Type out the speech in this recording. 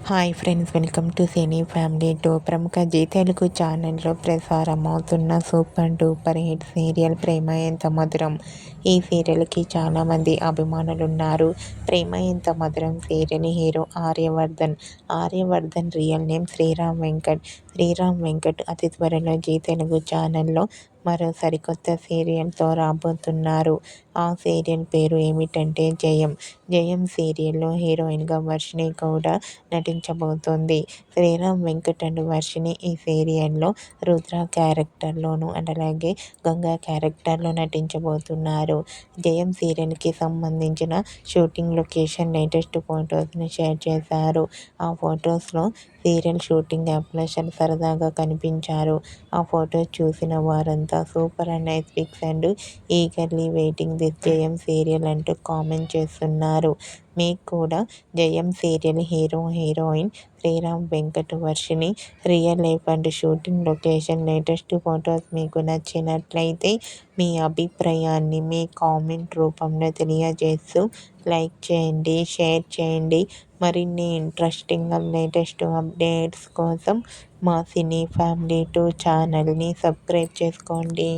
Hi friends, welcome to cine family two. ప్రముఖ G Telugu ఛానల్లో ప్రసారమవుతున్న super duper hit serial ప్రేమ ఎంత మధురం. ఈ సీరియల్కి చాలామంది అభిమానులు ఉన్నారు. Prema Entha Madhuram serial hero Aryavardhan real name Sriram Venkat అతి త్వరలో జీ తెలుగు ఛానల్లో మరో సరికొత్త సీరియల్తో రాబోతున్నారు. ఆ సీరియల్ పేరు ఏమిటంటే జయం సీరియల్లో హీరోయిన్గా వర్షిణి గౌడ నటించబోతోంది. శ్రీరామ్ వెంకట్ అండ్ వర్షిణి ఈ సీరియల్లో రుద్ర క్యారెక్టర్లోను అలాగే గంగా క్యారెక్టర్లో నటించబోతున్నారు. జయం సీరియల్కి సంబంధించిన షూటింగ్ లొకేషన్ లేటెస్ట్ ఫొటోస్ని షేర్ చేశారు. ఆ ఫొటోస్లో సీరియల్ షూటింగ్ యాప్లో సరదాగా కనిపించారు. ఆ ఫొటోస్ చూసిన వారంతా super and nice pics and eagerly waiting this Jayam serial అంటూ కామెంట్ చేస్తున్నారు. మీకు కూడా Jayam serial heroine Sriram Venkat Varshini real life and shooting location latest photos మీకు నచ్చినట్లయితే మీ అభిప్రాయాన్ని మీ కామెంట్ రూపంలో తెలియజేస్తూ లైక్ చేయండి, షేర్ చేయండి. మరిన్ని ఇంట్రెస్టింగ్ లేటెస్ట్ అప్డేట్స్ కోసం మా సినీ ఫ్యామిలీ 2 ఛానల్ని సబ్స్క్రైబ్ చేసుకోండి.